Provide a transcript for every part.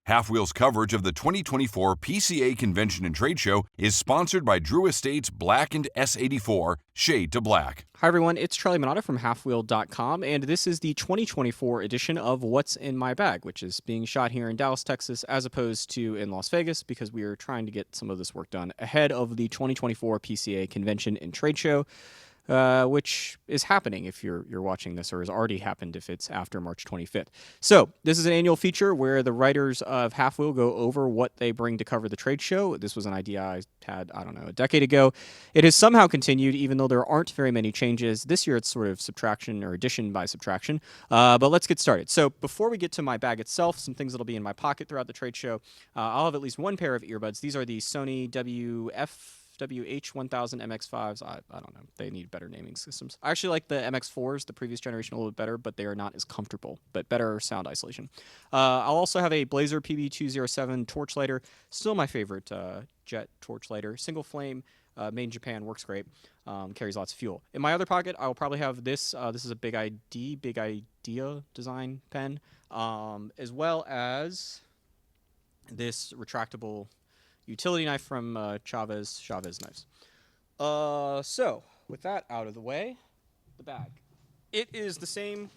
Half Wheel's coverage of the 2024 PCA Convention and Trade Show is sponsored by Drew Estates Blackened S84 Shade to Black. Hi everyone, it's Charlie Minato from halfwheel.com, and this is the 2024 edition of What's in My Bag, which is being shot here in Dallas, Texas, as opposed to in Las Vegas, because we are trying to get some of this work done ahead of the 2024 PCA Convention and Trade Show, which is happening if you're watching this, or has already happened if it's after March 25th. So this is an annual feature where the writers of Half Wheel go over what they bring to cover the trade show. This was an idea I had, a decade ago. It has somehow continued, even though there aren't very many changes. This year it's sort of subtraction or addition by subtraction. But let's get started. So before we get to my bag itself, some things that'll be in my pocket throughout the trade show, I'll have at least one pair of earbuds. These are the Sony WH-1000 MX5s. I don't know. They need better naming systems. I actually like the MX4s, the previous generation, a little bit better, but they are not as comfortable, but better sound isolation. I'll also have a Blazer PB207 torch lighter. Still my favorite jet torch lighter. Single flame, made in Japan, works great. Carries lots of fuel. In my other pocket, I will probably have this. This is a Big Idea design pen, as well as this retractable utility knife from Chavez Knives. So, with that out of the way, the bag. It is the same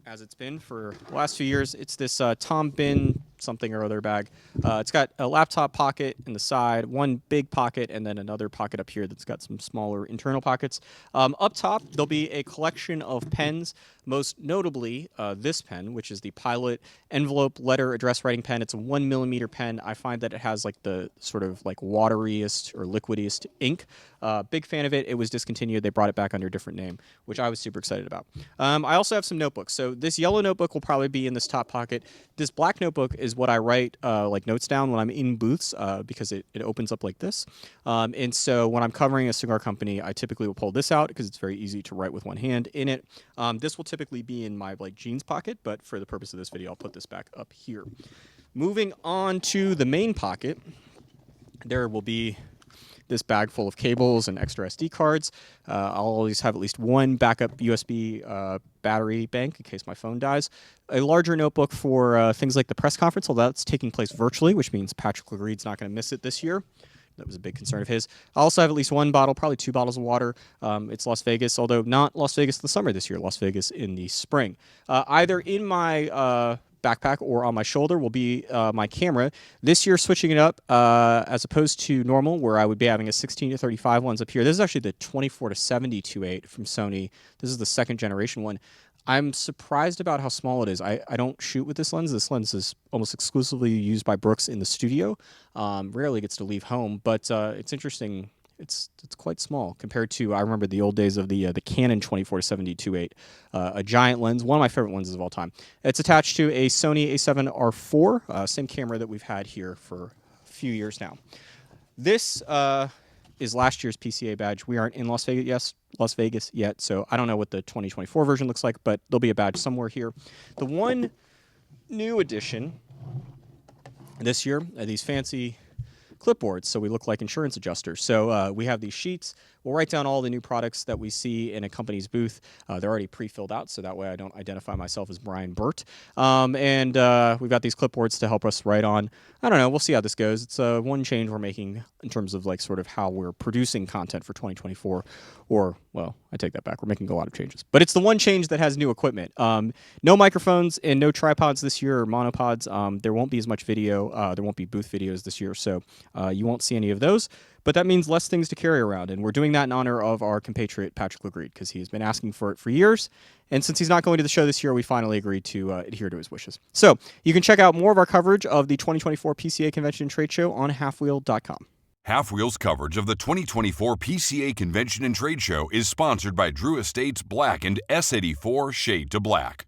as it's been for the last few years. It's this Tom Bin something or other bag. It's got a laptop pocket in the side, one big pocket, and then another pocket up here that's got some smaller internal pockets. Up top, there'll be a collection of pens, most notably this pen, which is the Pilot envelope letter address writing pen. It's a 1mm pen. I find that it has like the sort of like wateriest or liquidiest ink. Big fan of it. It was discontinued. They brought it back under a different name, which I was super excited about. I also have some notebooks. So this yellow notebook will probably be in this top pocket. This black notebook is what I write like notes down when I'm in booths because it opens up like this. And so when I'm covering a cigar company, I typically will pull this out because it's very easy to write with one hand in it. This will typically be in my like jeans pocket, but for the purpose of this video, I'll put this back up here. Moving on to the main pocket, there will be this bag full of cables and extra SD cards. I'll always have at least one backup USB battery bank in case my phone dies. A larger notebook for things like the press conference, although that's taking place virtually, which means Patrick LaGreed's not going to miss it this year. That was a big concern of his. I also have at least one bottle, probably 2 bottles of water. It's Las Vegas, although not Las Vegas in the summer this year, Las Vegas in the spring. Either in my backpack or on my shoulder will be my camera. This year, switching it up as opposed to normal, where I would be having a 16-35 lens up here. This is actually the 24-70 2.8 from Sony. This is the second generation one. I'm surprised about how small it is. I don't shoot with this lens. This lens is almost exclusively used by Brooks in the studio. Rarely gets to leave home, but it's interesting. It's quite small compared to, I remember the old days of the Canon 24-70 2.8, a giant lens, one of my favorite lenses of all time. It's attached to a Sony a7R4, same camera that we've had here for a few years now. This is last year's PCA badge. We aren't in Las Vegas yet, so I don't know what the 2024 version looks like, but there'll be a badge somewhere here. The one new addition this year are these fancy clipboards, so we look like insurance adjusters. So we have these sheets. We'll write down all the new products that we see in a company's booth. They're already pre-filled out, so that way I don't identify myself as Brian Burt. And we've got these clipboards to help us write on. I don't know. We'll see how this goes. It's one change we're making in terms of like sort of how we're producing content for 2024. Or, well, I take that back. We're making a lot of changes. But it's the one change that has new equipment. No microphones and no tripods this year or monopods. There won't be as much video. There won't be booth videos this year, so you won't see any of those. But that means less things to carry around, and we're doing that in honor of our compatriot Patrick LaGreed, because he's been asking for it for years, and since he's not going to the show this year, we finally agreed to adhere to his wishes. So you can check out more of our coverage of the 2024 PCA Convention and Trade Show on halfwheel.com. Half Wheel's coverage of the 2024 PCA Convention and Trade Show is sponsored by Drew Estates Blackened S84 Shade to Black.